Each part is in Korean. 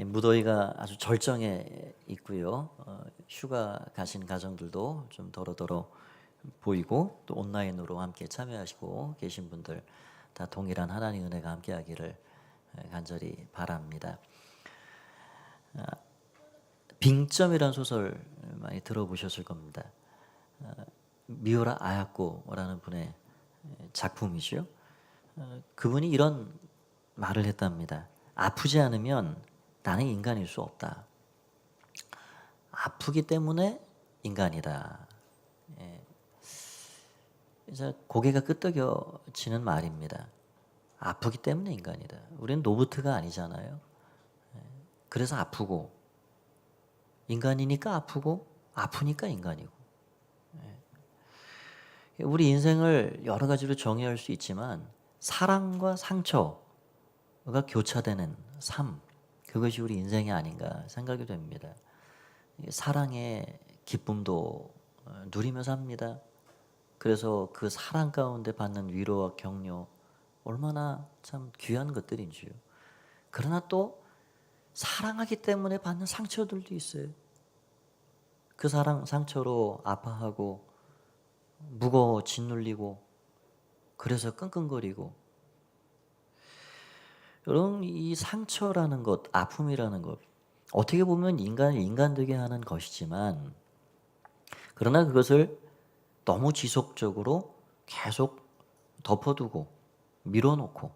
무더위가 아주 절정에 있고요. 휴가 가신 가정들도 좀 더러더러 보이고 또 온라인으로 함께 참여하시고 계신 분들 다 동일한 하나님의 은혜가 함께하기를 간절히 바랍니다. 빙점이라는 소설 많이 들어보셨을 겁니다. 미우라 아야코라는 분의 작품이죠. 그분이 이런 말을 했답니다. 아프지 않으면 나는 인간일 수 없다. 아프기 때문에 인간이다. 이제 고개가 끄덕여지는 말입니다. 아프기 때문에 인간이다. 우리는 로봇가 아니잖아요. 그래서 아프고 인간이니까 아프고 아프니까 인간이고. 우리 인생을 여러 가지로 정의할 수 있지만 사랑과 상처가 교차되는 삶, 그것이 우리 인생이 아닌가 생각이 됩니다. 사랑의 기쁨도 누리며 삽니다. 그래서 그 사랑 가운데 받는 위로와 격려 얼마나 참 귀한 것들인지요. 그러나 또 사랑하기 때문에 받는 상처들도 있어요. 그 상처로 아파하고 무거워 짓눌리고 그래서 끙끙거리고. 여러분, 이 상처라는 것, 아픔이라는 것 어떻게 보면 인간을 인간되게 하는 것이지만 그러나 그것을 너무 지속적으로 계속 덮어두고 밀어놓고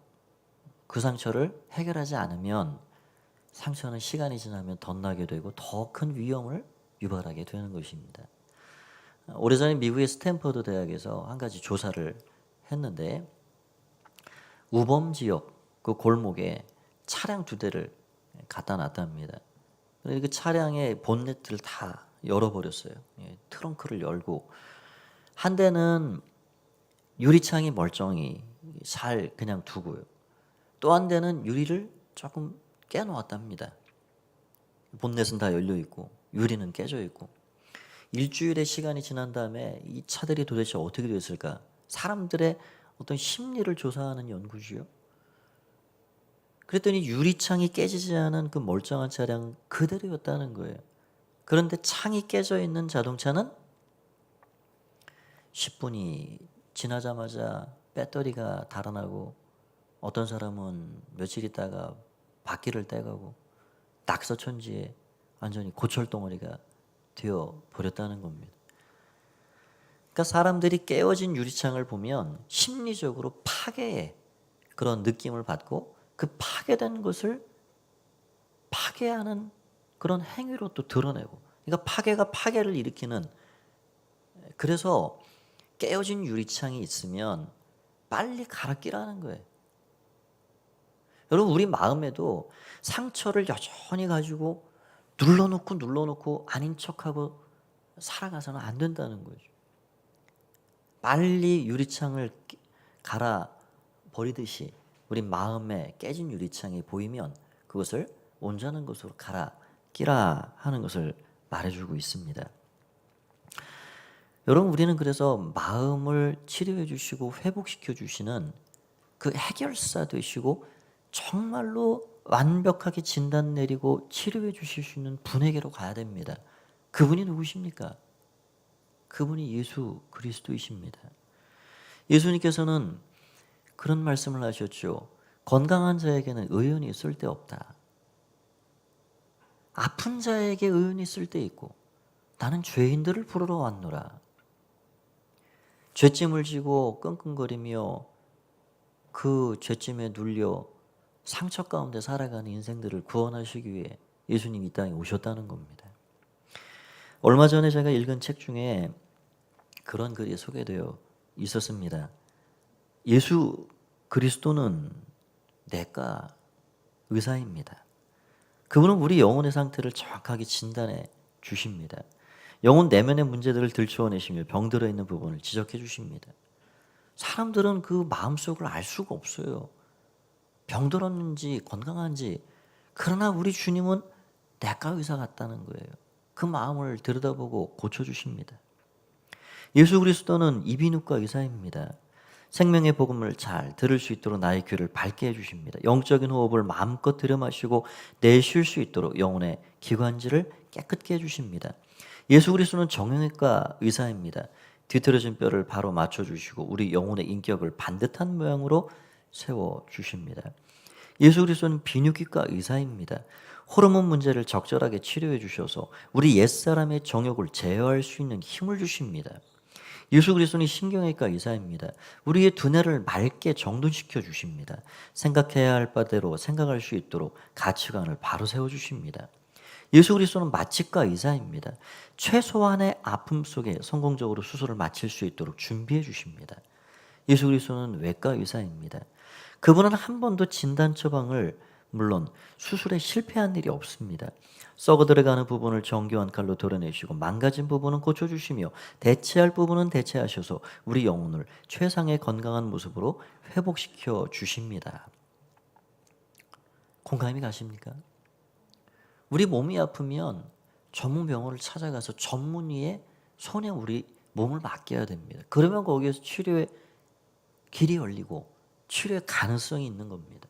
그 상처를 해결하지 않으면 상처는 시간이 지나면 덧나게 되고 더 큰 위험을 유발하게 되는 것입니다. 오래전에 미국의 스탠퍼드 대학에서 한 가지 조사를 했는데 우범 지역 그 골목에 차량 2대를 갖다 놨답니다. 그 차량의 본네트를 다 열어버렸어요. 트렁크를 열고 한 대는 유리창이 멀쩡히 잘 그냥 두고요. 또 한 대는 유리를 조금 깨놓았답니다. 본넷은 다 열려 있고 유리는 깨져 있고. 일주일의 시간이 지난 다음에 이 차들이 도대체 어떻게 됐을까? 사람들의 어떤 심리를 조사하는 연구지요. 그랬더니 유리창이 깨지지 않은 그 멀쩡한 차량 그대로였다는 거예요. 그런데 창이 깨져 있는 자동차는 10분이 지나자마자 배터리가 달아나고 어떤 사람은 며칠 있다가 바퀴를 떼가고 낙서천지에 완전히 고철덩어리가 되어 버렸다는 겁니다. 그러니까 사람들이 깨어진 유리창을 보면 심리적으로 파괴의 그런 느낌을 받고 그 파괴된 것을 파괴하는 그런 행위로 또 드러내고, 그러니까 파괴가 파괴를 일으키는. 그래서 깨어진 유리창이 있으면 빨리 갈아 끼라는 거예요. 여러분, 우리 마음에도 상처를 여전히 가지고 눌러놓고 아닌 척하고 살아가서는 안 된다는 거죠. 빨리 유리창을 갈아 버리듯이 우리 마음에 깨진 유리창이 보이면 그것을 온전한 것으로 갈아 끼라 하는 것을 말해주고 있습니다. 여러분, 우리는 그래서 마음을 치료해 주시고 회복시켜 주시는 그 해결사 되시고 정말로 완벽하게 진단 내리고 치료해 주실 수 있는 분에게로 가야 됩니다. 그분이 누구십니까? 그분이 예수 그리스도이십니다. 예수님께서는 그런 말씀을 하셨죠. 건강한 자에게는 의원이 쓸데없다. 아픈 자에게 의원이 쓸데있고 나는 죄인들을 부르러 왔노라. 죄짐을 지고 끙끙거리며 그 죄짐에 눌려 상처 가운데 살아가는 인생들을 구원하시기 위해 예수님이 이 땅에 오셨다는 겁니다. 얼마 전에 제가 읽은 책 중에 그런 글이 소개되어 있었습니다. 예수 그리스도는 내과 의사입니다. 그분은 우리 영혼의 상태를 정확하게 진단해 주십니다. 영혼 내면의 문제들을 들추어내시며 병들어 있는 부분을 지적해 주십니다. 사람들은 그 마음속을 알 수가 없어요. 병들었는지 건강한지. 그러나 우리 주님은 내과 의사 같다는 거예요. 그 마음을 들여다보고 고쳐주십니다. 예수 그리스도는 이비인후과 의사입니다. 생명의 복음을 잘 들을 수 있도록 나의 귀를 밝게 해주십니다. 영적인 호흡을 마음껏 들여마시고 내쉴 수 있도록 영혼의 기관지를 깨끗게 해주십니다. 예수 그리스도는 정형외과 의사입니다. 뒤틀어진 뼈를 바로 맞춰주시고 우리 영혼의 인격을 반듯한 모양으로 세워주십니다. 예수 그리스도는 비뇨기과 의사입니다. 호르몬 문제를 적절하게 치료해 주셔서 우리 옛사람의 정욕을 제어할 수 있는 힘을 주십니다. 예수 그리스도는 신경외과 의사입니다. 우리의 두뇌를 맑게 정돈시켜 주십니다. 생각해야 할 바대로 생각할 수 있도록 가치관을 바로 세워 주십니다. 예수 그리스도는 마취과 의사입니다. 최소한의 아픔 속에 성공적으로 수술을 마칠 수 있도록 준비해 주십니다. 예수 그리스도는 외과 의사입니다. 그분은 한 번도 진단 처방을 물론 수술에 실패한 일이 없습니다. 썩어 들어가는 부분을 정교한 칼로 도려내시고 망가진 부분은 고쳐주시며 대체할 부분은 대체하셔서 우리 영혼을 최상의 건강한 모습으로 회복시켜 주십니다. 공감이 가십니까? 우리 몸이 아프면 전문 병원을 찾아가서 전문의의 손에 우리 몸을 맡겨야 됩니다. 그러면 거기에서 치료의 길이 열리고 치료의 가능성이 있는 겁니다.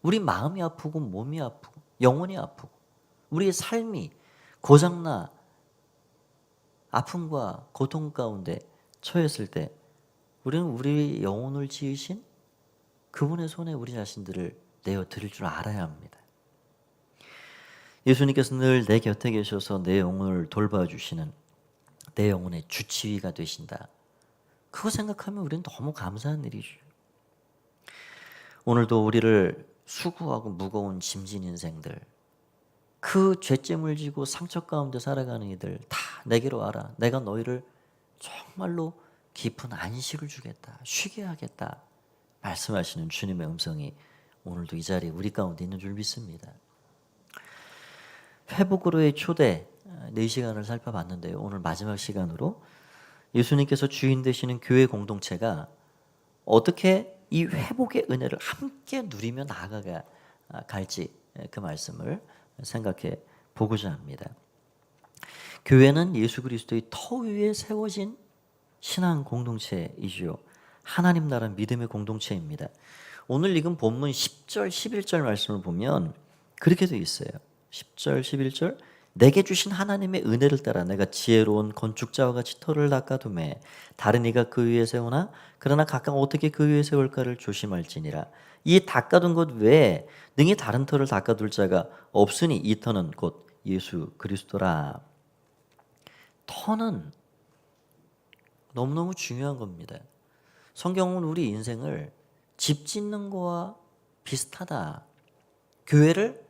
우리 마음이 아프고 몸이 아프고 영혼이 아프고 우리의 삶이 고장나 아픔과 고통 가운데 처했을 때 우리는 우리 영혼을 지으신 그분의 손에 우리 자신들을 내어 드릴 줄 알아야 합니다. 예수님께서 늘 내 곁에 계셔서 내 영혼을 돌봐주시는 내 영혼의 주치의가 되신다. 그거 생각하면 우리는 너무 감사한 일이죠. 오늘도 우리를 수고하고 무거운 짐진 인생들, 그 죄짐을 지고 상처 가운데 살아가는 이들 다 내게로 와라. 내가 너희를 정말로 깊은 안식을 주겠다. 쉬게 하겠다. 말씀하시는 주님의 음성이 오늘도 이 자리에 우리 가운데 있는 줄 믿습니다. 회복으로의 초대 4시간을 살펴봤는데요. 오늘 마지막 시간으로 예수님께서 주인 되시는 교회 공동체가 어떻게 이 회복의 은혜를 함께 누리며 나아가 갈지 그 말씀을 생각해 보고자 합니다. 교회는 예수 그리스도의 터 위에 세워진 신앙 공동체이지요. 하나님 나라 믿음의 공동체입니다. 오늘 읽은 본문 10절, 11절 말씀을 보면 그렇게 되어 있어요. 10절, 11절 내게 주신 하나님의 은혜를 따라 내가 지혜로운 건축자와 같이 터를 닦아두매 다른 이가 그 위에 세우나 그러나 각각 어떻게 그 위에 세울까를 조심할지니라. 이 닦아둔 것 외에 능히 다른 터를 닦아둘 자가 없으니 이 터는 곧 예수 그리스도라. 터는 너무너무 중요한 겁니다. 성경은 우리 인생을 집 짓는 거와 비슷하다. 교회를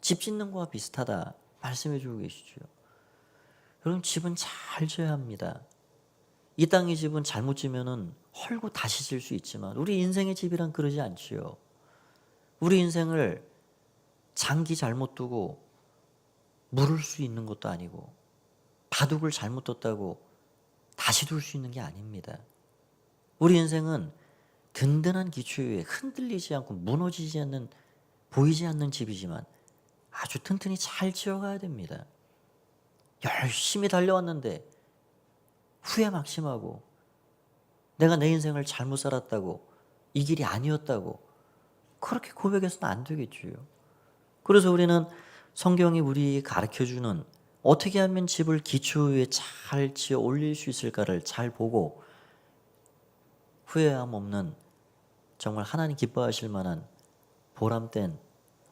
집 짓는 거와 비슷하다. 말씀해 주고 계시죠. 여러분 집은 잘 지어야 합니다. 이 땅의 집은 잘못 지면은 헐고 다시 질 수 있지만 우리 인생의 집이란 그러지 않지요. 우리 인생을 장기 잘못 두고 물을 수 있는 것도 아니고 바둑을 잘못 뒀다고 다시 둘 수 있는 게 아닙니다. 우리 인생은 든든한 기초 위에 흔들리지 않고 무너지지 않는 보이지 않는 집이지만 아주 튼튼히 잘 지어가야 됩니다. 열심히 달려왔는데 후회 막심하고 내가 내 인생을 잘못 살았다고 이 길이 아니었다고 그렇게 고백해서는 안 되겠지요. 그래서 우리는 성경이 우리 가르쳐주는 어떻게 하면 집을 기초 위에 잘 지어 올릴 수 있을까를 잘 보고 후회함 없는 정말 하나님 기뻐하실 만한 보람된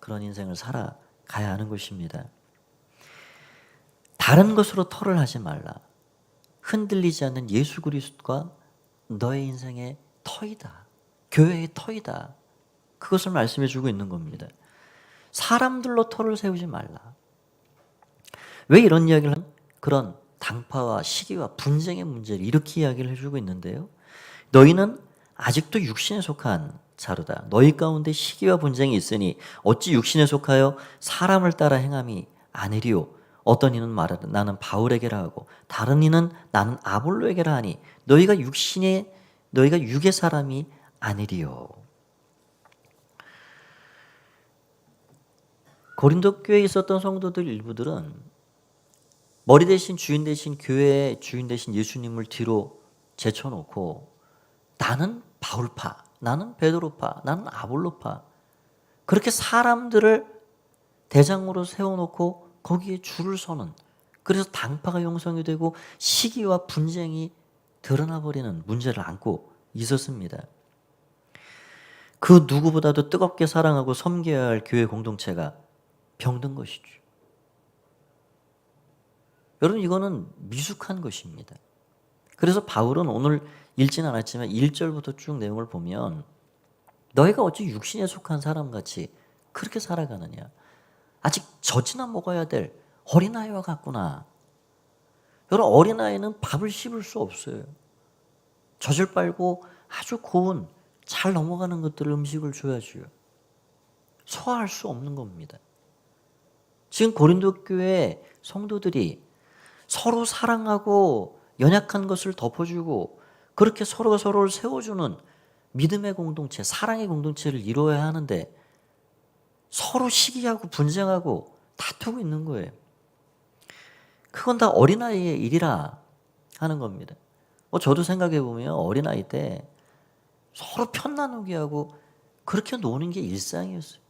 그런 인생을 살아가야 하는 것입니다. 다른 것으로 터를 하지 말라. 흔들리지 않는 예수 그리스도가 너의 인생의 터이다. 교회의 터이다. 그것을 말씀해 주고 있는 겁니다. 사람들로 터를 세우지 말라. 왜 이런 이야기를 하면 그런 당파와 시기와 분쟁의 문제를 이렇게 이야기를 해주고 있는데요. 너희는 아직도 육신에 속한 자루다. 너희 가운데 시기와 분쟁이 있으니 어찌 육신에 속하여 사람을 따라 행함이 아니리요. 어떤 이는 말하되 나는 바울에게라 하고 다른 이는 나는 아볼로에게라 하니 너희가 육의 사람이 아니리요. 고린도 교회에 있었던 성도들 일부들은 머리 대신 주인 대신 교회의 주인 대신 예수님을 뒤로 제쳐놓고 나는 바울파, 나는 베드로파, 나는 아볼로파. 그렇게 사람들을 대장으로 세워놓고 거기에 줄을 서는, 그래서 당파가 형성이 되고 시기와 분쟁이 드러나 버리는 문제를 안고 있었습니다. 그 누구보다도 뜨겁게 사랑하고 섬겨야 할 교회 공동체가 병든 것이죠. 여러분, 이거는 미숙한 것입니다. 그래서 바울은 오늘 읽지는 않았지만 1절부터 쭉 내용을 보면 너희가 어찌 육신에 속한 사람같이 그렇게 살아가느냐. 아직 젖이나 먹어야 될 어린아이와 같구나. 여러분, 어린아이는 밥을 씹을 수 없어요. 젖을 빨고 아주 고운 잘 넘어가는 것들을 음식을 줘야죠. 소화할 수 없는 겁니다. 지금 고린도 교회 성도들이 서로 사랑하고 연약한 것을 덮어주고 그렇게 서로가 서로를 세워주는 믿음의 공동체, 사랑의 공동체를 이루어야 하는데 서로 시기하고 분쟁하고 다투고 있는 거예요. 그건 다 어린아이의 일이라 하는 겁니다. 저도 생각해 보면 어린아이 때 서로 편 나누게 하고 그렇게 노는 게 일상이었어요.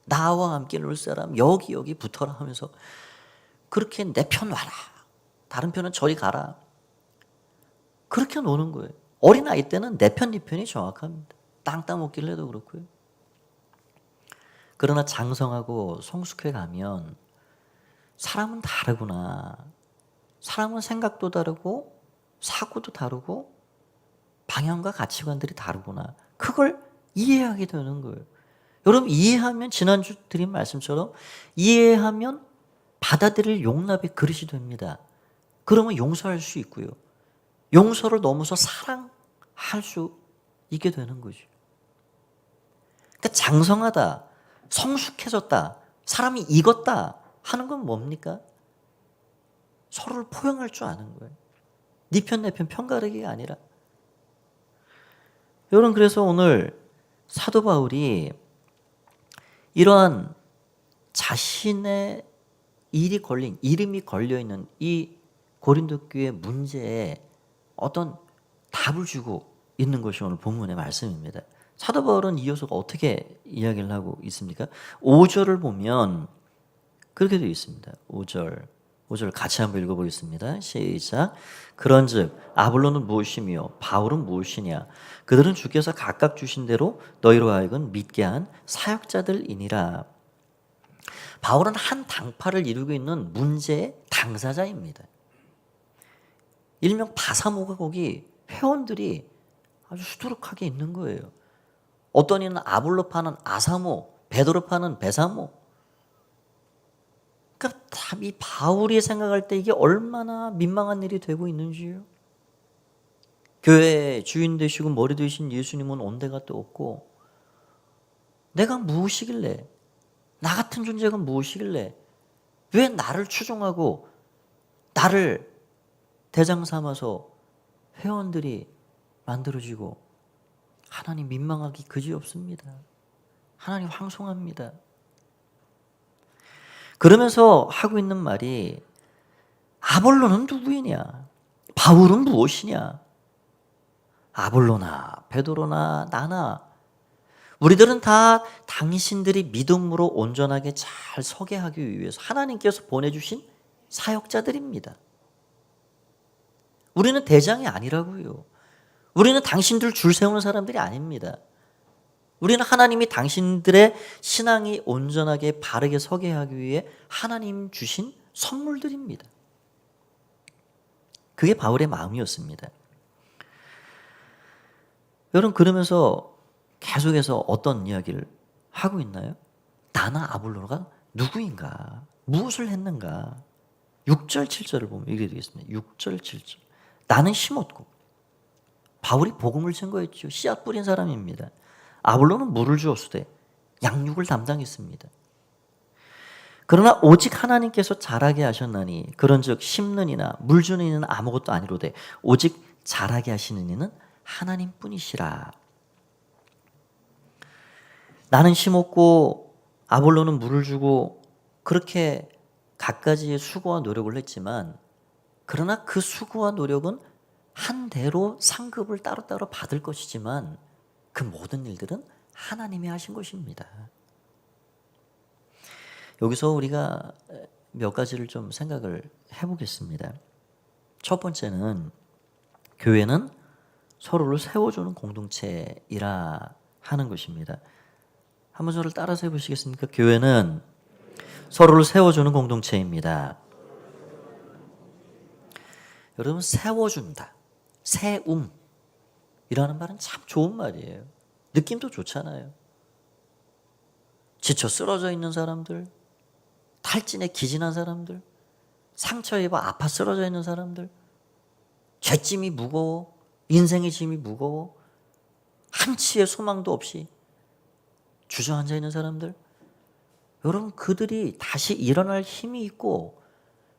나와 함께 놀 사람 여기 붙어라 하면서 그렇게 내 편 와라. 다른 편은 저리 가라. 그렇게 노는 거예요. 어린아이 때는 내 편, 네 편이 정확합니다. 땅 따먹길래도 그렇고요. 그러나 장성하고 성숙해 가면 사람은 다르구나. 사람은 생각도 다르고 사고도 다르고 방향과 가치관들이 다르구나. 그걸 이해하게 되는 거예요. 여러분, 이해하면 지난주 드린 말씀처럼 이해하면 받아들일 용납의 그릇이 됩니다. 그러면 용서할 수 있고요. 용서를 넘어서 사랑할 수 있게 되는 거죠. 그러니까 장성하다, 성숙해졌다, 사람이 익었다 하는 건 뭡니까? 서로를 포용할 줄 아는 거예요. 네 편, 내 편 편가르기가 아니라. 여러분, 그래서 오늘 사도 바울이 이러한 자신의 이름이 걸려있는 이 고린도 교회 문제에 어떤 답을 주고 있는 것이 오늘 본문의 말씀입니다. 사도 바울은 이어서 어떻게 이야기를 하고 있습니까? 5절을 보면 그렇게 되어 있습니다. 5절 같이 한번 읽어보겠습니다. 시작. 그런즉 아볼로는 무엇이며 바울은 무엇이냐? 그들은 주께서 각각 주신 대로 너희로 하여금 믿게 한 사역자들이니라. 바울은 한 당파를 이루고 있는 문제의 당사자입니다. 일명 바사모가 거기 회원들이 아주 수두룩하게 있는 거예요. 어떤 이는 아볼로파는 아사모, 베드로파는 베사모. 그러니까 이 바울이 생각할 때 이게 얼마나 민망한 일이 되고 있는지요. 교회의 주인 되시고 머리 되신 예수님은 온데가 또 없고 내가 무엇이길래, 나 같은 존재가 무엇이길래 왜 나를 추종하고 나를 대장 삼아서 회원들이 만들어지고 하나님 민망하기 그지없습니다. 하나님 황송합니다. 그러면서 하고 있는 말이 아볼로는 누구이냐? 바울은 무엇이냐? 아볼로나 베드로나 나나 우리들은 다 당신들이 믿음으로 온전하게 잘 서게 하기 위해서 하나님께서 보내주신 사역자들입니다. 우리는 대장이 아니라고요. 우리는 당신들 줄 세우는 사람들이 아닙니다. 우리는 하나님이 당신들의 신앙이 온전하게 바르게 서게 하기 위해 하나님 주신 선물들입니다. 그게 바울의 마음이었습니다. 여러분, 그러면서 계속해서 어떤 이야기를 하고 있나요? 나나 아볼로가 누구인가? 무엇을 했는가? 6절 7절을 보면 이렇게 되겠습니다. 6절 7절. 나는 심었고 바울이 복음을 증거했죠. 씨앗 뿌린 사람입니다. 아볼로는 물을 주었으되 양육을 담당했습니다. 그러나 오직 하나님께서 자라게 하셨나니 그런즉 심는 이나 물 주는 이는 아무것도 아니로되 오직 자라게 하시는 이는 하나님뿐이시라. 나는 심었고 아볼로는 물을 주고 그렇게 갖가지의 수고와 노력을 했지만 그러나 그 수고와 노력은 한 대로 상급을 따로따로 받을 것이지만 그 모든 일들은 하나님이 하신 것입니다. 여기서 우리가 몇 가지를 좀 생각을 해보겠습니다. 첫 번째는 교회는 서로를 세워주는 공동체이라 하는 것입니다. 한번 저를 따라서 해보시겠습니까? 교회는 서로를 세워주는 공동체입니다. 여러분, 세워준다, 세움이라는 말은 참 좋은 말이에요. 느낌도 좋잖아요. 지쳐 쓰러져 있는 사람들, 탈진에 기진한 사람들, 상처 입어 아파 쓰러져 있는 사람들, 죄짐이 무거워, 인생의 짐이 무거워, 한치의 소망도 없이 주저앉아 있는 사람들, 여러분, 그들이 다시 일어날 힘이 있고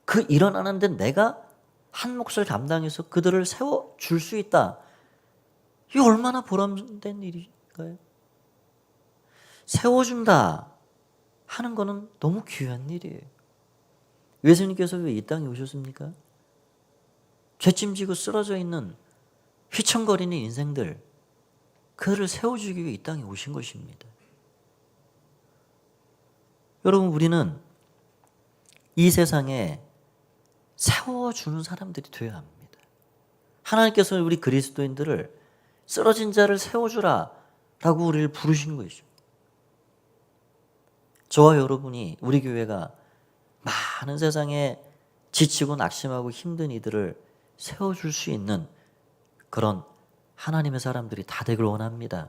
그 일어나는데 내가 한 몫을 감당해서 그들을 세워줄 수 있다. 이게 얼마나 보람된 일인가요? 세워준다 하는 거는 너무 귀한 일이에요. 예수님께서 왜 이 땅에 오셨습니까? 죄짐지고 쓰러져 있는 휘청거리는 인생들, 그들을 세워주기 위해 이 땅에 오신 것입니다. 여러분, 우리는 이 세상에 세워주는 사람들이 되어야 합니다. 하나님께서 우리 그리스도인들을 쓰러진 자를 세워주라 라고 우리를 부르신 것이죠. 저와 여러분이, 우리 교회가 많은 세상에 지치고 낙심하고 힘든 이들을 세워줄 수 있는 그런 하나님의 사람들이 다 되길 원합니다.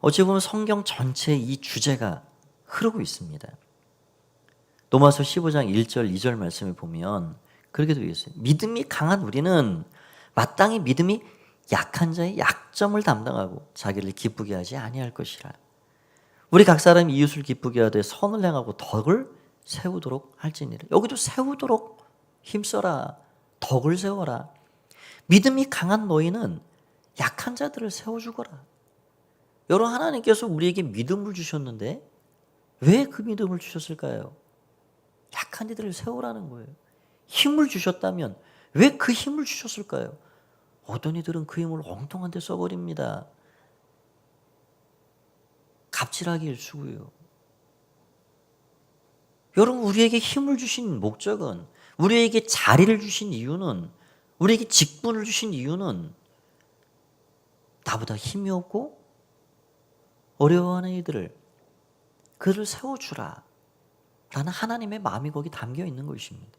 어찌 보면 성경 전체에 이 주제가 흐르고 있습니다. 로마서 15장 1절 2절 말씀을 보면 그렇게 되어 있어요. 믿음이 강한 우리는 마땅히 믿음이 약한 자의 약점을 담당하고 자기를 기쁘게 하지 아니할 것이라. 우리 각 사람이 이웃을 기쁘게 하되 선을 행하고 덕을 세우도록 할지니라. 여기도 세우도록 힘써라. 덕을 세워라. 믿음이 강한 너희는 약한 자들을 세워주거라. 여러분, 하나님께서 우리에게 믿음을 주셨는데 왜 그 믿음을 주셨을까요? 약한 이들을 세우라는 거예요. 힘을 주셨다면 왜 그 힘을 주셨을까요? 어떤 이들은 그 힘을 엉뚱한 데 써버립니다. 갑질하기 일쑤고요. 여러분, 우리에게 힘을 주신 목적은, 우리에게 자리를 주신 이유는, 우리에게 직분을 주신 이유는 나보다 힘이 없고 어려워하는 이들을, 그를 세워주라 라는 하나님의 마음이 거기 담겨 있는 것입니다.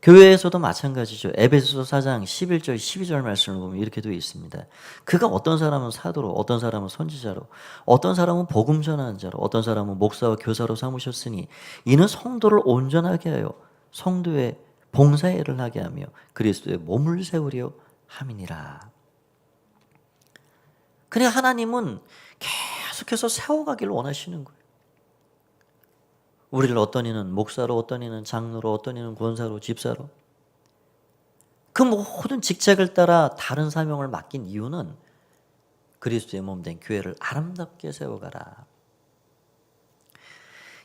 교회에서도 마찬가지죠. 에베소서 4장 11절 12절 말씀을 보면 이렇게 되어 있습니다. 그가 어떤 사람은 사도로, 어떤 사람은 선지자로, 어떤 사람은 복음 전하는 자로, 어떤 사람은 목사와 교사로 삼으셨으니 이는 성도를 온전하게 하여 성도의 봉사의 일을 하게 하며 그리스도의 몸을 세우려 함이니라. 그러니까 하나님은 계속해서 세워가기를 원하시는 거예요. 우리를 어떤 이는 목사로, 어떤 이는 장로로, 어떤 이는 권사로, 집사로, 그 모든 직책을 따라 다른 사명을 맡긴 이유는 그리스도의 몸 된 교회를 아름답게 세워가라.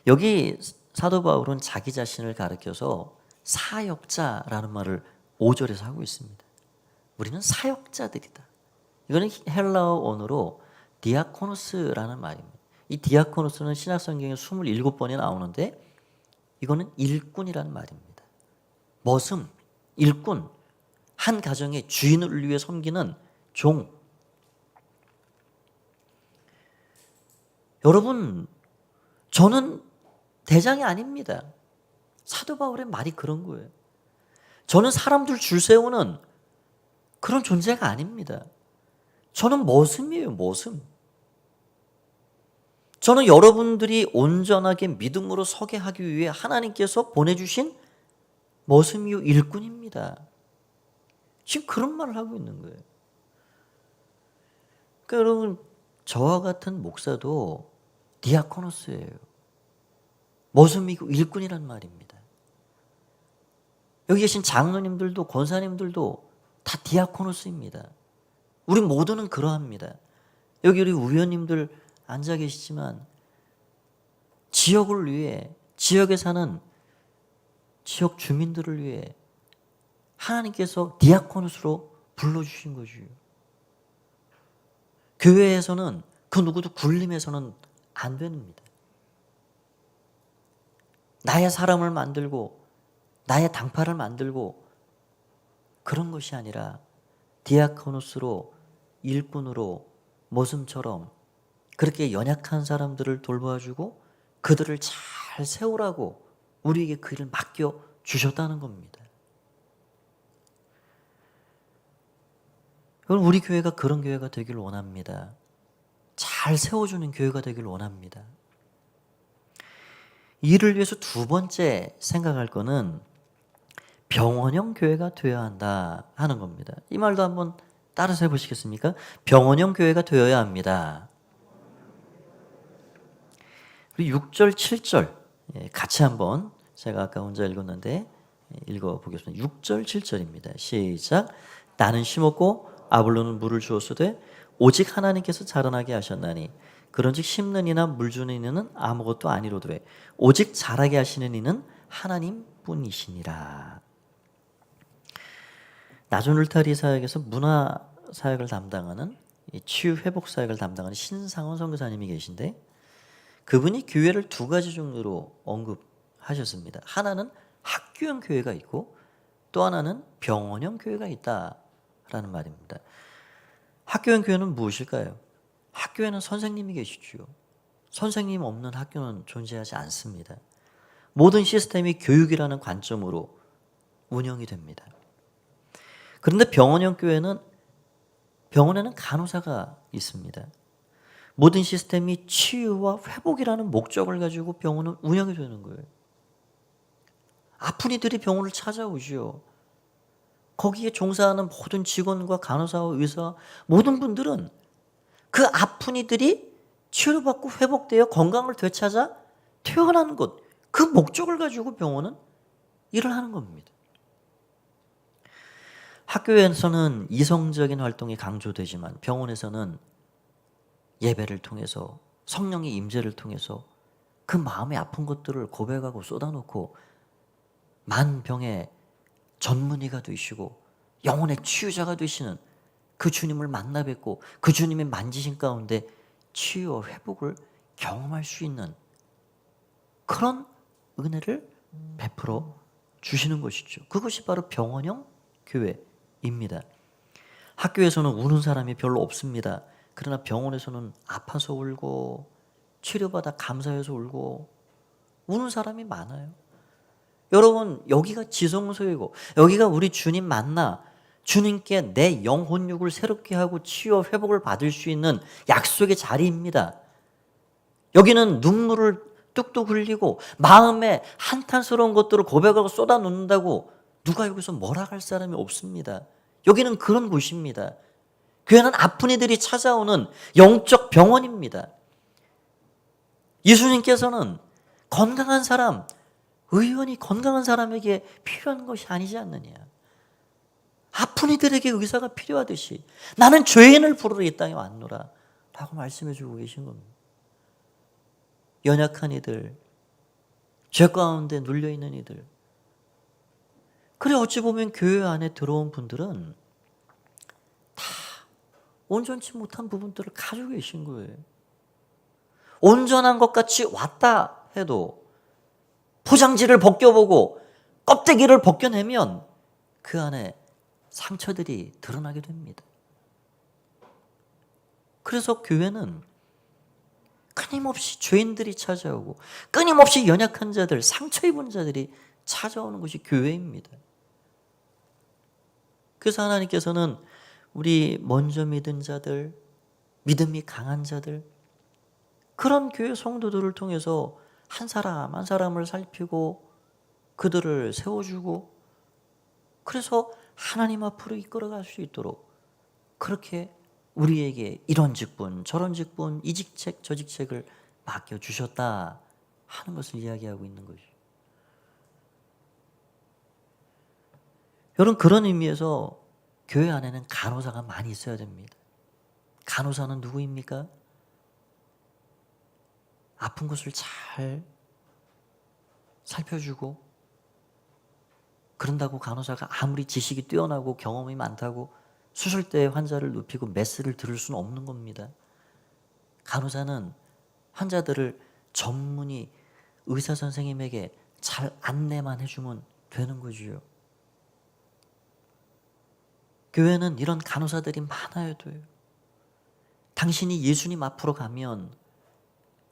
여기 사도 바울은 자기 자신을 가리켜서 사역자라는 말을 5절에서 하고 있습니다. 우리는 사역자들이다. 이거는 헬라어 언어로 디아코노스라는 말입니다. 이 디아코노스는 신약 성경에 27번이 나오는데 이거는 일꾼이라는 말입니다. 머슴, 일꾼, 한 가정의 주인을 위해 섬기는 종. 여러분, 저는 대장이 아닙니다. 사도 바울의 말이 그런 거예요. 저는 사람들 줄 세우는 그런 존재가 아닙니다. 저는 머슴이에요, 머슴. 저는 여러분들이 온전하게 믿음으로 서게 하기 위해 하나님께서 보내주신 머슴이요 일꾼입니다. 지금 그런 말을 하고 있는 거예요. 그러니까 여러분, 저와 같은 목사도 디아코노스예요. 머슴이고 일꾼이란 말입니다. 여기 계신 장로님들도 권사님들도 다 디아코노스입니다. 우리 모두는 그러합니다. 여기 우리 우연님들 앉아 계시지만 지역을 위해, 지역에 사는 지역 주민들을 위해 하나님께서 디아코노스로 불러주신 거지요. 교회에서는 그 누구도 굴림해서는 안 됩니다. 나의 사람을 만들고 나의 당파를 만들고 그런 것이 아니라 디아코노스로, 일꾼으로, 모슴처럼 그렇게 연약한 사람들을 돌봐주고 그들을 잘 세우라고 우리에게 그 일을 맡겨 주셨다는 겁니다. 여러분, 우리 교회가 그런 교회가 되길 원합니다. 잘 세워주는 교회가 되길 원합니다. 이를 위해서 두 번째 생각할 거는 병원형 교회가 되어야 한다 하는 겁니다. 이 말도 한번 따라서 해보시겠습니까? 병원형 교회가 되어야 합니다. 그리고 6절, 7절 같이 한번 제가 아까 혼자 읽었는데 읽어보겠습니다. 6절, 7절입니다. 시작. 나는 심었고 아볼로는 물을 주었으되 오직 하나님께서 자라나게 하셨나니 그런즉 심는 이나 물 주는 이는 아무것도 아니로되 오직 자라게 하시는 이는 하나님뿐이시니라. 나존 울타리 사역에서 문화 사역을 담당하는 치유 회복 사역을 담당하는 신상원 선교사님이 계신데 그분이 교회를 두 가지 종류로 언급하셨습니다. 하나는 학교형 교회가 있고 또 하나는 병원형 교회가 있다라는 말입니다. 학교형 교회는 무엇일까요? 학교에는 선생님이 계시죠. 선생님 없는 학교는 존재하지 않습니다. 모든 시스템이 교육이라는 관점으로 운영이 됩니다. 그런데 병원형 교회는 병원에는 간호사가 있습니다. 모든 시스템이 치유와 회복이라는 목적을 가지고 병원은 운영이 되는 거예요. 아픈 이들이 병원을 찾아오죠. 거기에 종사하는 모든 직원과 간호사와 의사 모든 분들은 그 아픈 이들이 치료받고 회복되어 건강을 되찾아 퇴원하는 것, 그 목적을 가지고 병원은 일을 하는 겁니다. 학교에서는 이성적인 활동이 강조되지만 병원에서는 예배를 통해서 성령의 임재를 통해서 그 마음의 아픈 것들을 고백하고 쏟아놓고 만병의 전문의가 되시고 영혼의 치유자가 되시는 그 주님을 만나 뵙고 그 주님의 만지신 가운데 치유와 회복을 경험할 수 있는 그런 은혜를 베풀어 주시는 것이죠. 그것이 바로 병원형 교회입니다. 학교에서는 우는 사람이 별로 없습니다. 그러나 병원에서는 아파서 울고 치료받아 감사해서 울고 우는 사람이 많아요. 여러분, 여기가 지성소이고 여기가 우리 주님 만나 주님께 내 영혼육을 새롭게 하고 치유와 회복을 받을 수 있는 약속의 자리입니다. 여기는 눈물을 뚝뚝 흘리고 마음에 한탄스러운 것들을 고백하고 쏟아놓는다고 누가 여기서 뭐라 할 사람이 없습니다. 여기는 그런 곳입니다. 교회는 아픈 이들이 찾아오는 영적 병원입니다. 예수님께서는 건강한 사람, 의원이 건강한 사람에게 필요한 것이 아니지 않느냐. 아픈 이들에게 의사가 필요하듯이 나는 죄인을 부르러 이 땅에 왔노라 라고 말씀해 주고 계신 겁니다. 연약한 이들, 죄 가운데 눌려있는 이들. 그래 어찌 보면 교회 안에 들어온 분들은 다 온전치 못한 부분들을 가지고 계신 거예요. 온전한 것 같이 왔다 해도 포장지를 벗겨보고 껍데기를 벗겨내면 그 안에 상처들이 드러나게 됩니다. 그래서 교회는 끊임없이 죄인들이 찾아오고 끊임없이 연약한 자들, 상처 입은 자들이 찾아오는 것이 교회입니다. 그래서 하나님께서는 우리 먼저 믿은 자들, 믿음이 강한 자들, 그런 교회 성도들을 통해서 한 사람 한 사람을 살피고 그들을 세워주고 그래서 하나님 앞으로 이끌어갈 수 있도록 그렇게 우리에게 이런 직분, 저런 직분, 이 직책, 저 직책을 맡겨주셨다 하는 것을 이야기하고 있는 것이죠. 여러분, 그런 의미에서 교회 안에는 간호사가 많이 있어야 됩니다. 간호사는 누구입니까? 아픈 것을 잘 살펴주고 그런다고 간호사가 아무리 지식이 뛰어나고 경험이 많다고 수술대에 환자를 눕히고 메스를 들을 수는 없는 겁니다. 간호사는 환자들을 전문의 의사 선생님에게 잘 안내만 해주면 되는 거지요. 교회는 이런 간호사들이 많아야 돼요. 당신이 예수님 앞으로 가면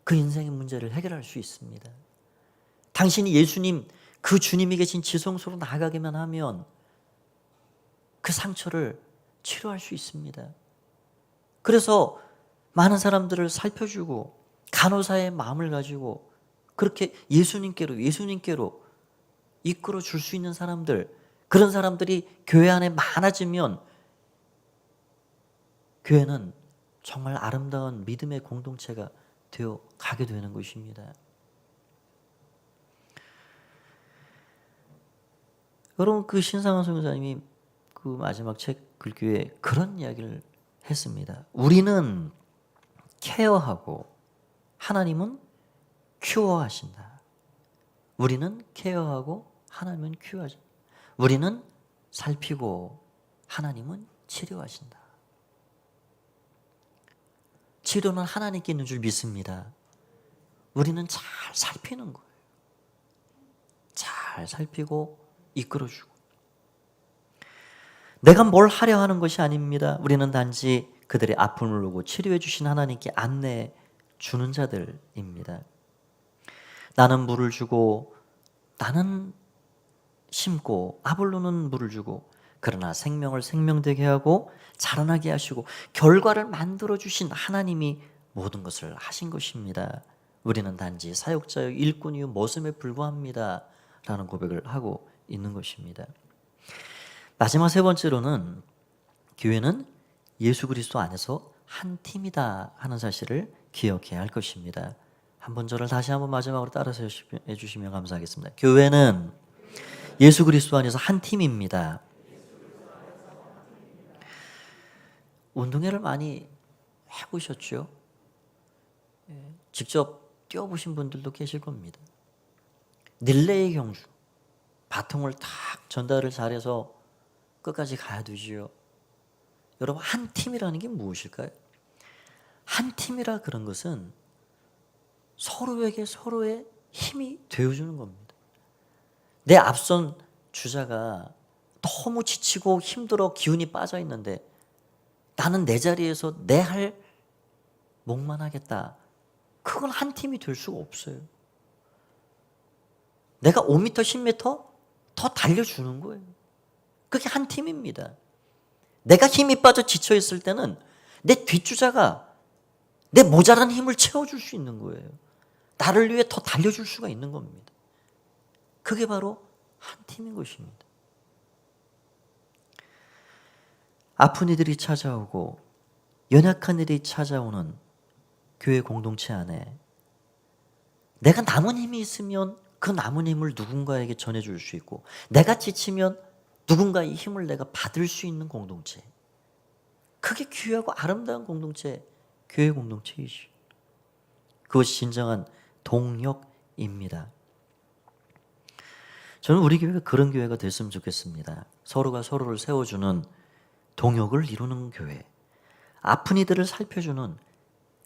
그 인생의 문제를 해결할 수 있습니다. 당신이 예수님, 그 주님이 계신 지성소로 나가기만 하면 그 상처를 치료할 수 있습니다. 그래서 많은 사람들을 살펴주고 간호사의 마음을 가지고 그렇게 예수님께로 이끌어 줄 수 있는 사람들, 그런 사람들이 교회 안에 많아지면 교회는 정말 아름다운 믿음의 공동체가 되어 가게 되는 것입니다. 여러분, 그 신상원 선교사님이 그 마지막 책 글귀에 그런 이야기를 했습니다. 우리는 케어하고 하나님은 큐어하신다. 우리는 케어하고 하나님은 큐어하신다. 우리는 살피고 하나님은 치료하신다. 치료는 하나님께 있는 줄 믿습니다. 우리는 잘 살피는 거예요. 잘 살피고 이끌어주고. 내가 뭘 하려 하는 것이 아닙니다. 우리는 단지 그들의 아픔을 보고 치료해 주신 하나님께 안내해 주는 자들입니다. 나는 물을 주고 나는 심고 아볼로는 물을 주고 그러나 생명을 생명되게 하고 자라나게 하시고 결과를 만들어 주신 하나님이 모든 것을 하신 것입니다. 우리는 단지 사역자요 일꾼이요 머슴에 불과합니다 라는 고백을 하고 있는 것입니다. 마지막 세 번째로는 교회는 예수 그리스도 안에서 한 팀이다 하는 사실을 기억해야 할 것입니다. 한번 저를 다시 한번 마지막으로 따라서 해주시면 감사하겠습니다. 교회는 예수 그리스도 안에서 한 팀입니다. 운동회를 많이 해보셨죠? 직접 뛰어보신 분들도 계실 겁니다. 릴레이 경주, 바통을 탁 전달을 잘해서 끝까지 가야 되지요. 여러분, 한 팀이라는 게 무엇일까요? 한 팀이라 그런 것은 서로에게 서로의 힘이 되어주는 겁니다. 내 앞선 주자가 너무 지치고 힘들어 기운이 빠져 있는데 나는 내 자리에서 내 할 몫만 하겠다. 그건 한 팀이 될 수가 없어요. 내가 5m, 10m 더 달려주는 거예요. 그게 한 팀입니다. 내가 힘이 빠져 지쳐 있을 때는 내 뒷주자가 내 모자란 힘을 채워줄 수 있는 거예요. 나를 위해 더 달려줄 수가 있는 겁니다. 그게 바로 한 팀인 것입니다. 아픈 이들이 찾아오고 연약한 일이 찾아오는 교회 공동체 안에 내가 남은 힘이 있으면 그 남은 힘을 누군가에게 전해줄 수 있고 내가 지치면 누군가의 힘을 내가 받을 수 있는 공동체, 그게 귀하고 아름다운 공동체, 교회 공동체이죠. 그것이 진정한 동력입니다. 저는 우리 교회가 그런 교회가 됐으면 좋겠습니다. 서로가 서로를 세워주는 동역을 이루는 교회, 아픈 이들을 살펴주는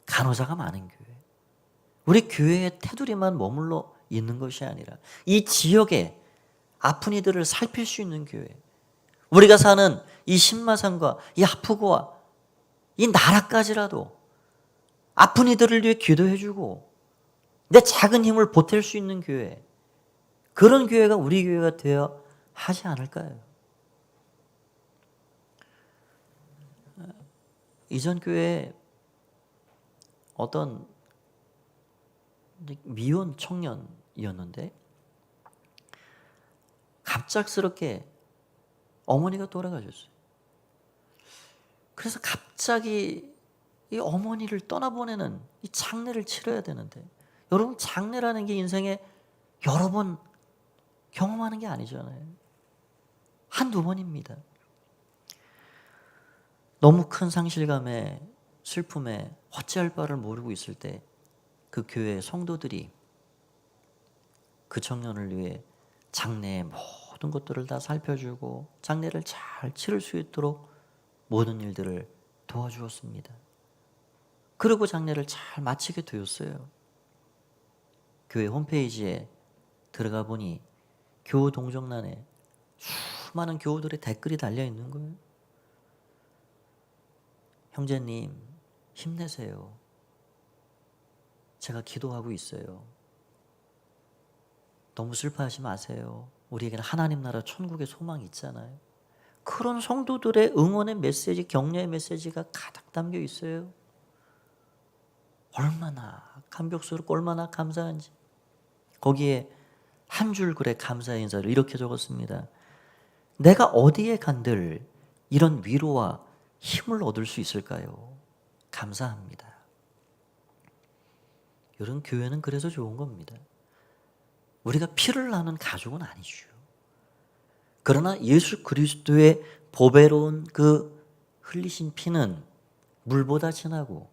간호사가 많은 교회. 우리 교회의 테두리만 머물러 있는 것이 아니라 이 지역에 아픈 이들을 살필 수 있는 교회, 우리가 사는 이 신마산과 이 하프고와 이 나라까지라도 아픈 이들을 위해 기도해주고 내 작은 힘을 보탤 수 있는 교회, 그런 교회가 우리 교회가 되어야 하지 않을까요? 이전 교회에 어떤 미혼 청년이었는데 갑작스럽게 어머니가 돌아가셨어요. 그래서 갑자기 이 어머니를 떠나보내는 이 장례를 치러야 되는데, 여러분, 장례라는 게 인생에 여러 번 경험하는 게 아니잖아요. 한두 번입니다. 너무 큰 상실감에 슬픔에 어찌할 바를 모르고 있을 때 그 교회 성도들이 그 청년을 위해 장례의 모든 것들을 다 살펴주고 장례를 잘 치를 수 있도록 모든 일들을 도와주었습니다. 그리고 장례를 잘 마치게 되었어요. 교회 홈페이지에 들어가 보니 교우 동정란에 수많은 교우들의 댓글이 달려 있는 거예요. 형제님, 힘내세요. 제가 기도하고 있어요. 너무 슬퍼하지 마세요. 우리에게는 하나님 나라 천국의 소망이 있잖아요. 그런 성도들의 응원의 메시지, 격려의 메시지가 가득 담겨 있어요. 얼마나 감격스럽고 얼마나 감사한지. 거기에 한 줄 글의 감사 인사를 이렇게 적었습니다. 내가 어디에 간들 이런 위로와 힘을 얻을 수 있을까요? 감사합니다. 이런 교회는 그래서 좋은 겁니다. 우리가 피를 나는 가족은 아니죠. 그러나 예수 그리스도의 보배로운 그 흘리신 피는 물보다 진하고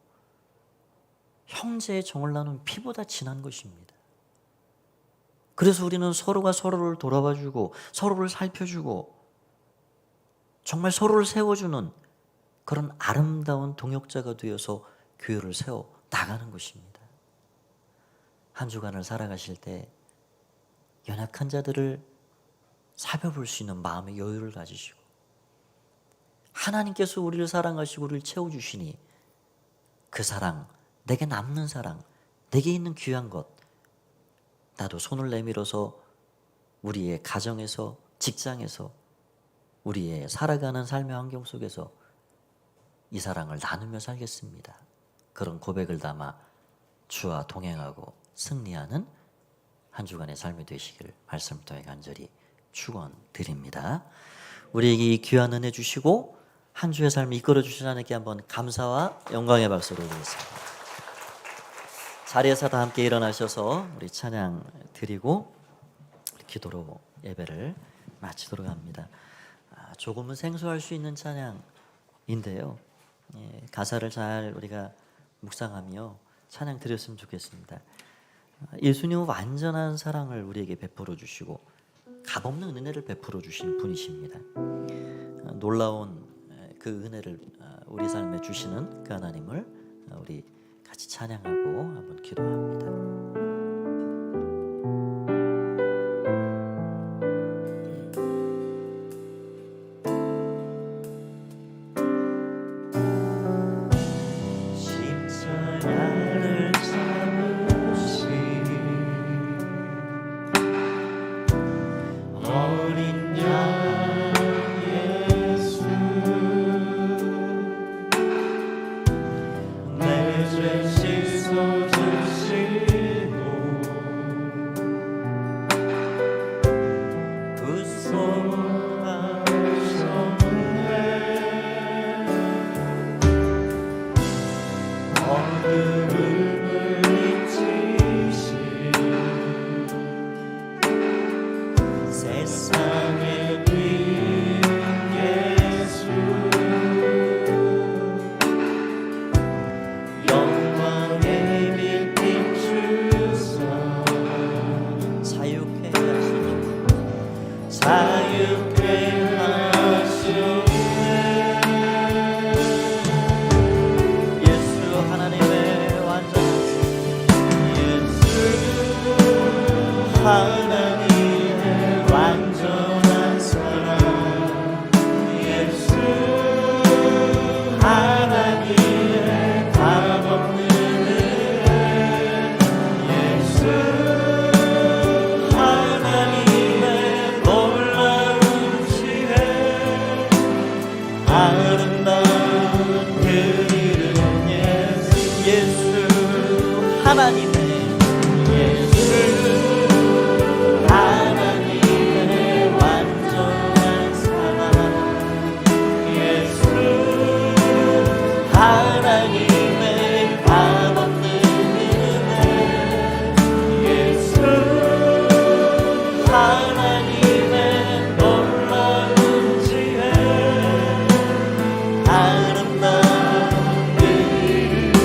형제의 정을 나눈 피보다 진한 것입니다. 그래서 우리는 서로가 서로를 돌아봐주고 서로를 살펴주고 정말 서로를 세워주는 그런 아름다운 동역자가 되어서 교회를 세워 나가는 것입니다. 한 주간을 살아가실 때 연약한 자들을 살펴볼 수 있는 마음의 여유를 가지시고 하나님께서 우리를 사랑하시고 우리를 채워주시니 그 사랑, 내게 남는 사랑, 내게 있는 귀한 것 나도 손을 내밀어서 우리의 가정에서, 직장에서, 우리의 살아가는 삶의 환경 속에서 이 사랑을 나누며 살겠습니다. 그런 고백을 담아 주와 동행하고 승리하는 한 주간의 삶이 되시길 말씀을 통해 간절히 축원드립니다. 우리에게 이 귀한 은혜 주시고 한 주의 삶을 이끌어 주신 하나님께 한번 감사와 영광의 박수를 드리겠습니다. 자리에서 다 함께 일어나셔서 우리 찬양 드리고 기도로 예배를 마치도록 합니다. 조금은 생소할 수 있는 찬양인데요. 가사를 잘 우리가 묵상하며 찬양 드렸으면 좋겠습니다. 예수님은 완전한 사랑을 우리에게 베풀어 주시고 값없는 은혜를 베풀어 주신 분이십니다. 놀라운 그 은혜를 우리 삶에 주시는 그 하나님을 우리 같이 찬양하고 한번 기도합니다.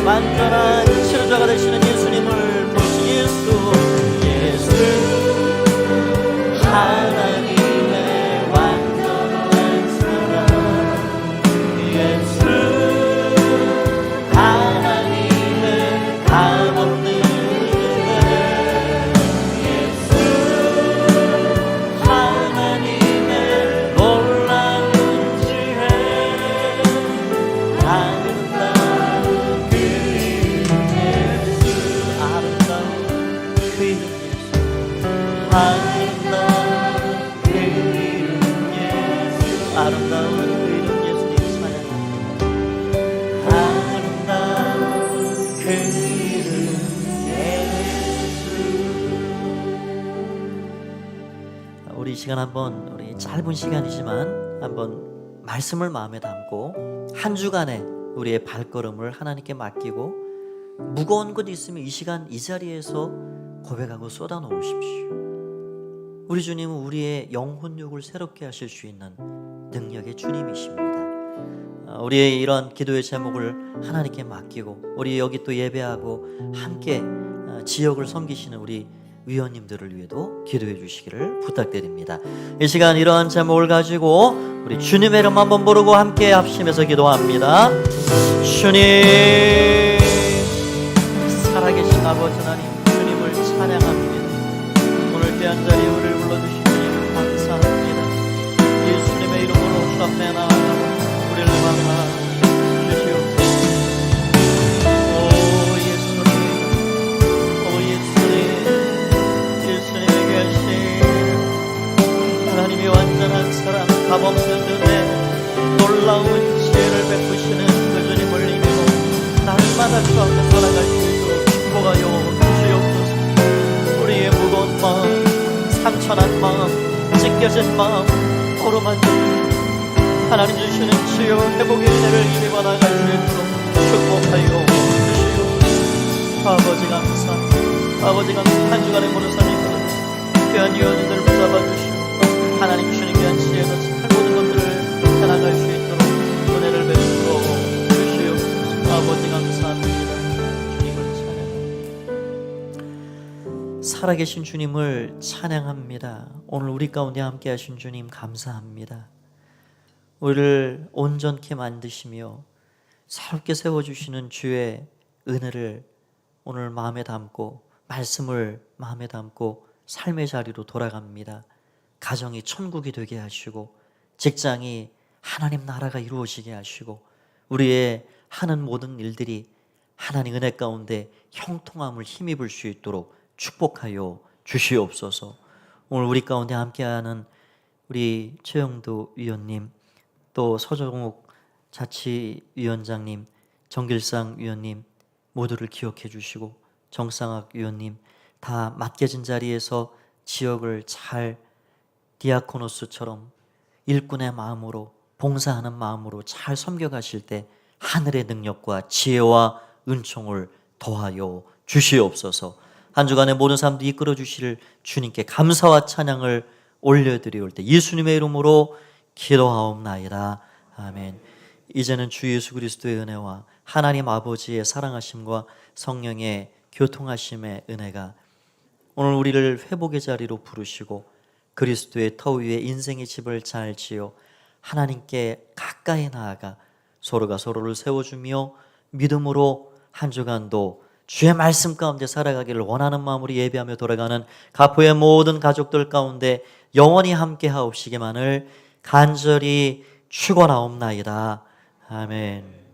완전한 치료자가 되시는 예수님을 보시 예수 하나님의 이름 우리 이 시간 한번 우리 짧은 시간이지만 한번 말씀을 마음에 담고 한 주간의 우리의 발걸음을 하나님께 맡기고 무거운 것 있으면 이 시간 이 자리에서 고백하고 쏟아 놓으십시오. 우리 주님은 우리의 영혼육을 새롭게 하실 수 있는 능력의 주님이십니다. 우리의 이런 기도의 제목을 하나님께 맡기고 우리 여기 또 예배하고 함께 지역을 섬기시는 우리 위원님들을 위해도 기도해 주시기를 부탁드립니다. 이 시간 이러한 제목을 가지고 우리 주님의 이름 한번 부르고 함께 합심해서 기도합니다. 주님, 살아계신 아버지 하나님, 주님을 찬양합니다. 오늘 귀한 자리에 우리를 불러주신 주님 감사합니다. 예수님의 이름으로 주 앞에 나아가고 우리를 만나 주시옵소서. 하나님이 완전한 사랑, 값없는 은혜, 놀라운 지혜를 베푸시는 그 주님을 힘입어 날마다 주 앞에 살아갈 수 있도록 축복하여 주시옵소서. 우리의 무거운 마음, 상처난 마음, 찢겨진 마음 오로만 하나님 주시는 치유 회복의 은혜를 힘입어 나갈 수 있도록 축복하여 주시옵소서. 아버지 감사, 아버지 감사. 한 주간의 모든 삶이 귀한 위원님들을 붙잡아 주시옵소서. 하나님 주시는 귀한 지혜로 잘 모든 것들을 해나갈 수 있도록 은혜를 베풀어 주시옵소서. 아버지 감사합니다. 주님을 찬양합니다. 살아계신 주님을 찬양합니다. 오늘 우리 가운데 함께 하신 주님 감사합니다. 우리를 온전케 만드시며 새롭게 세워주시는 주의 은혜를 오늘 마음에 담고 말씀을 마음에 담고 삶의 자리로 돌아갑니다. 가정이 천국이 되게 하시고 직장이 하나님 나라가 이루어지게 하시고 우리의 하는 모든 일들이 하나님 은혜 가운데 형통함을 힘입을 수 있도록 축복하여 주시옵소서. 오늘 우리 가운데 함께하는 우리 최영도 위원님, 또 서정욱 자치위원장님, 정길상 위원님 모두를 기억해 주시고 정상학 위원님 다 맡겨진 자리에서 지역을 잘 디아코노스처럼 일꾼의 마음으로 봉사하는 마음으로 잘 섬겨가실 때 하늘의 능력과 지혜와 은총을 더하여 주시옵소서. 한 주간의 모든 삶도 이끌어 주실 주님께 감사와 찬양을 올려드리올 때 예수님의 이름으로 기도하옵나이다. 아멘. 이제는 주 예수 그리스도의 은혜와 하나님 아버지의 사랑하심과 성령의 교통하심의 은혜가 오늘 우리를 회복의 자리로 부르시고 그리스도의 터 위에 인생의 집을 잘 지어 하나님께 가까이 나아가 서로가 서로를 세워주며 믿음으로 한 주간도 주의 말씀 가운데 살아가기를 원하는 마음으로 예배하며 돌아가는 가포의 모든 가족들 가운데 영원히 함께 하옵시기만을 간절히 축원하옵나이다. 아멘.